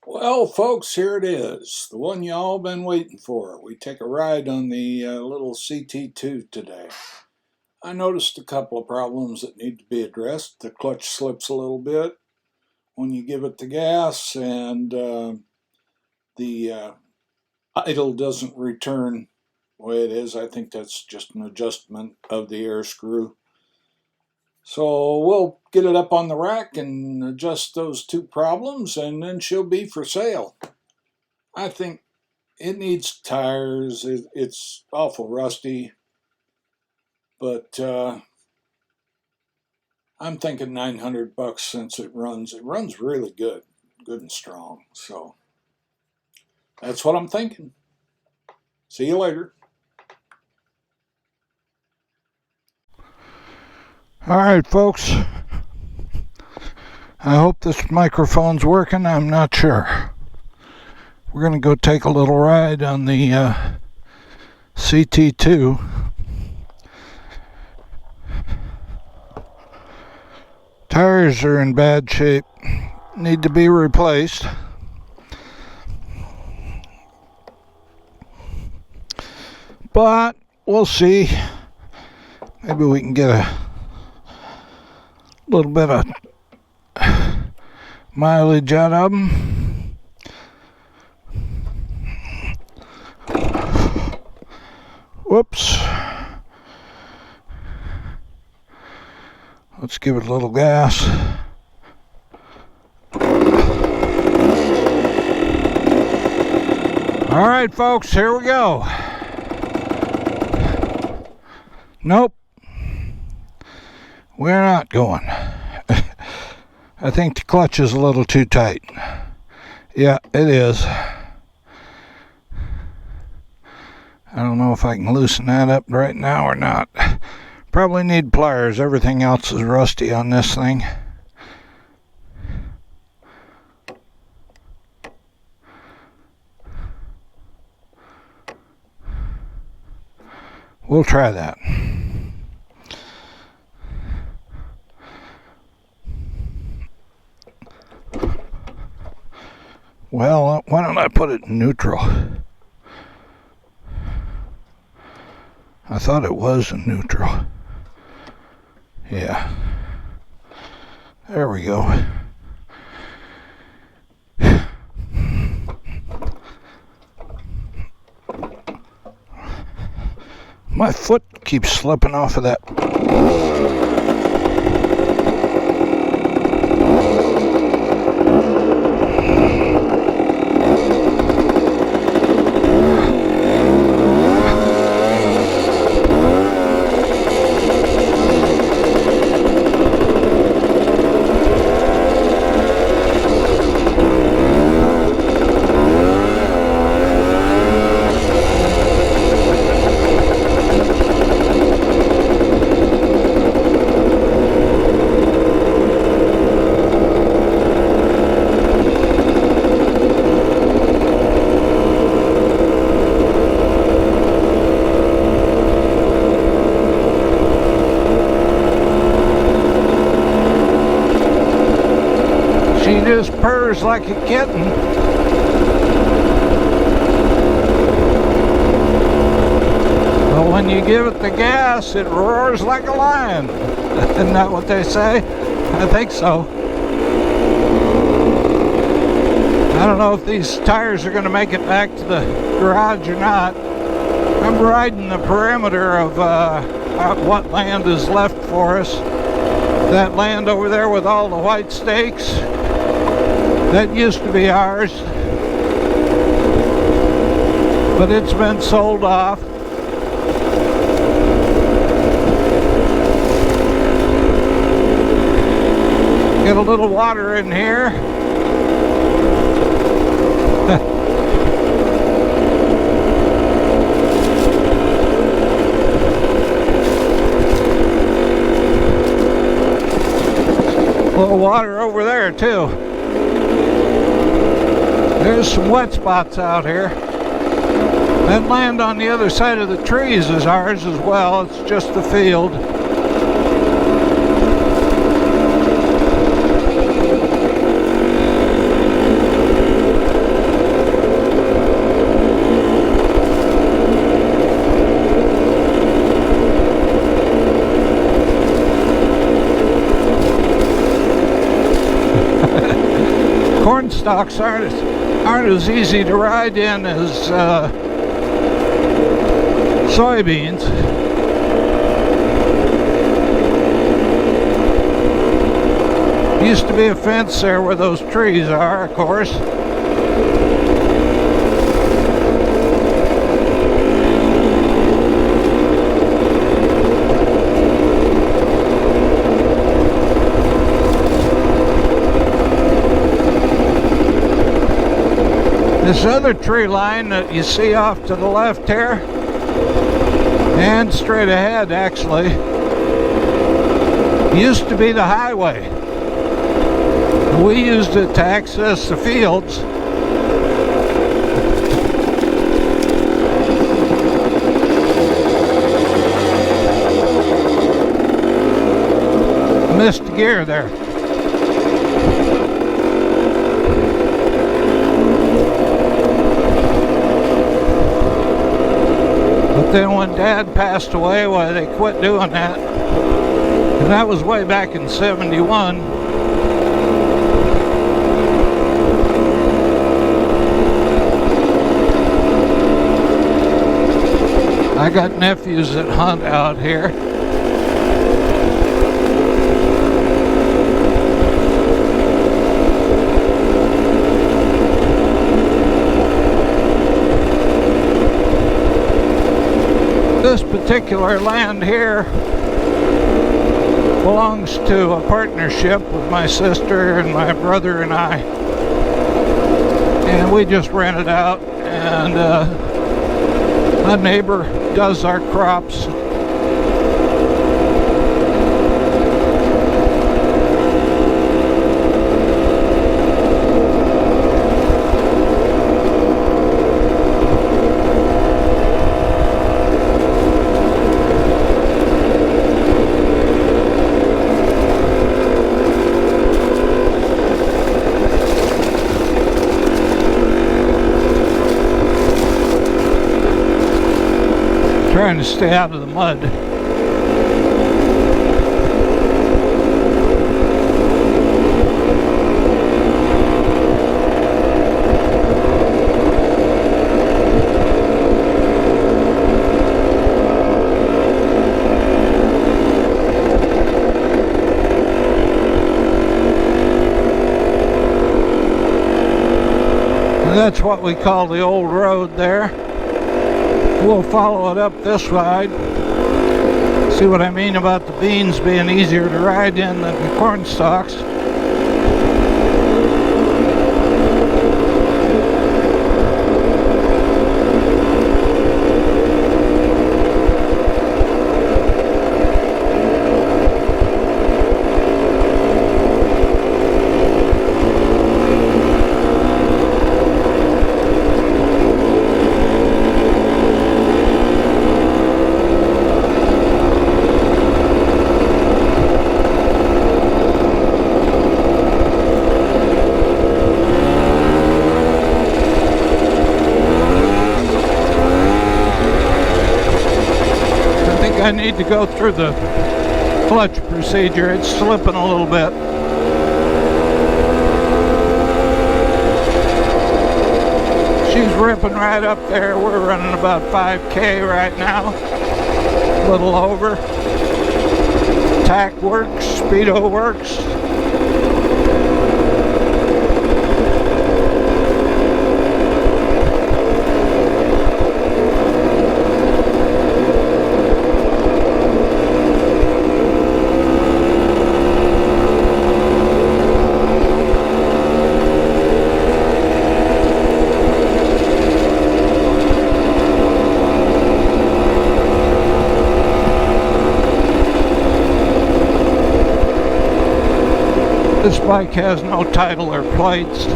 Well, folks, here it is, the one y'all been waiting for. We take a ride on the little CT2 today. I noticed a couple of problems that need to be addressed. The clutch slips a little bit when you give it the gas, and the idle doesn't return the way it is. I think that's just an adjustment of the air screw. So we'll get it up on the rack and adjust those two problems, and then she'll be for sale. I think it needs tires. It's awful rusty, but I'm thinking $900 since it runs. It runs really good and strong. So that's what I'm thinking. See you later. All right, folks. I hope this microphone's working. I'm not sure. We're going to go take a little ride on the CT2. Tires are in bad shape. Need to be replaced. But we'll see. Maybe we can get a little bit of mileage out of them. Whoops. Let's give it a little gas. All right, folks, here we go. Nope. We're not going. I think the clutch is a little too tight. Yeah, it is. I don't know if I can loosen that up right now or not. Probably need pliers. Everything else is rusty on this thing. We'll try that. Well, why don't I put it in neutral? I thought it was in neutral. Yeah. There we go. My foot keeps slipping off of that. She just purrs like a kitten. But when you give it the gas, it roars like a lion. Isn't that what they say? I think so. I don't know if these tires are going to make it back to the garage or not. I'm riding the perimeter of what land is left for us. That land over there with all the white stakes. That used to be ours, but it's been sold off. Get a little water in here. A little water over there too. There's some wet spots out here. That land on the other side of the trees is ours as well. It's just the field. corn stalks aren't as easy to ride in as soybeans. Used to be a fence there where those trees are, of course. This other tree line that you see off to the left here, and straight ahead actually, used to be the highway. We used it to access the fields. Missed the gear there. But then when Dad passed away, why they quit doing that. And that was way back in '71. I got nephews that hunt out here. This particular land here belongs to a partnership with my sister and my brother and I. And we just rent it out, and a neighbor does our crops. Trying to stay out of the mud. And that's what we call the old road there. We'll follow it up this side. See what I mean about the beans being easier to ride in than the corn stalks. I need to go through the clutch procedure. It's slipping a little bit. She's ripping right up there. We're running about 5K right now. A little over. Tack works, speedo works. This bike has no title or plates,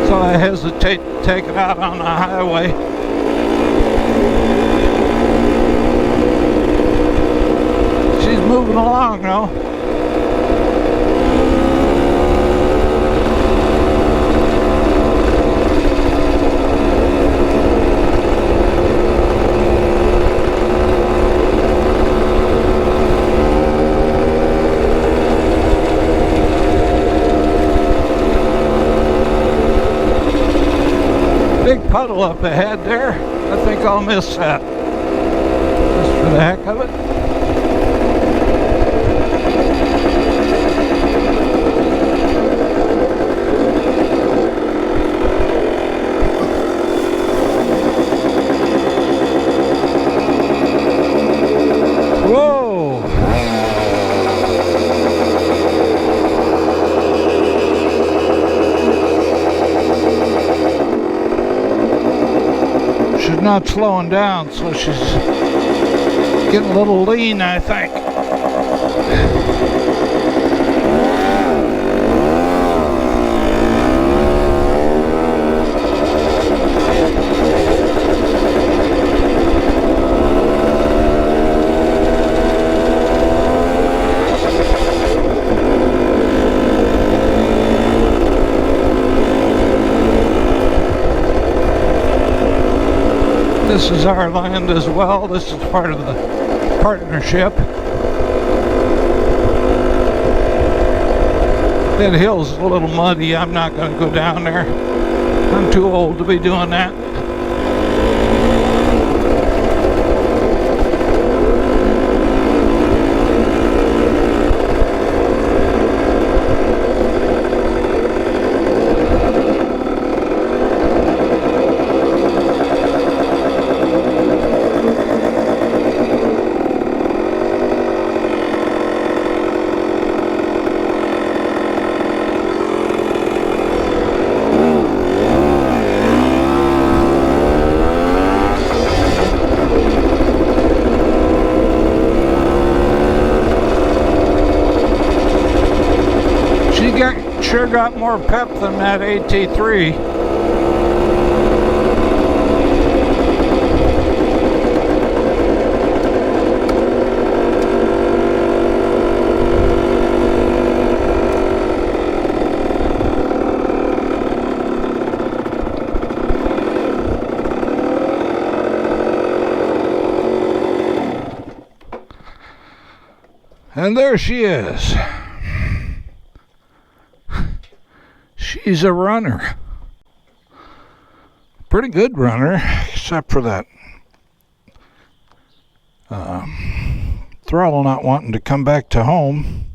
so I hesitate to take it out on the highway. She's moving along though. puddle up ahead there. I think I'll miss that. Just for the heck of it. Whoa! She's not slowing down, so she's getting a little lean, I think. This is our land as well. This is part of the partnership. That hill's a little muddy. I'm not going to go down there. I'm too old to be doing that. Sure got more pep than that AT3. And there she is. She's a runner. Pretty good runner, except for that throttle not wanting to come back to home.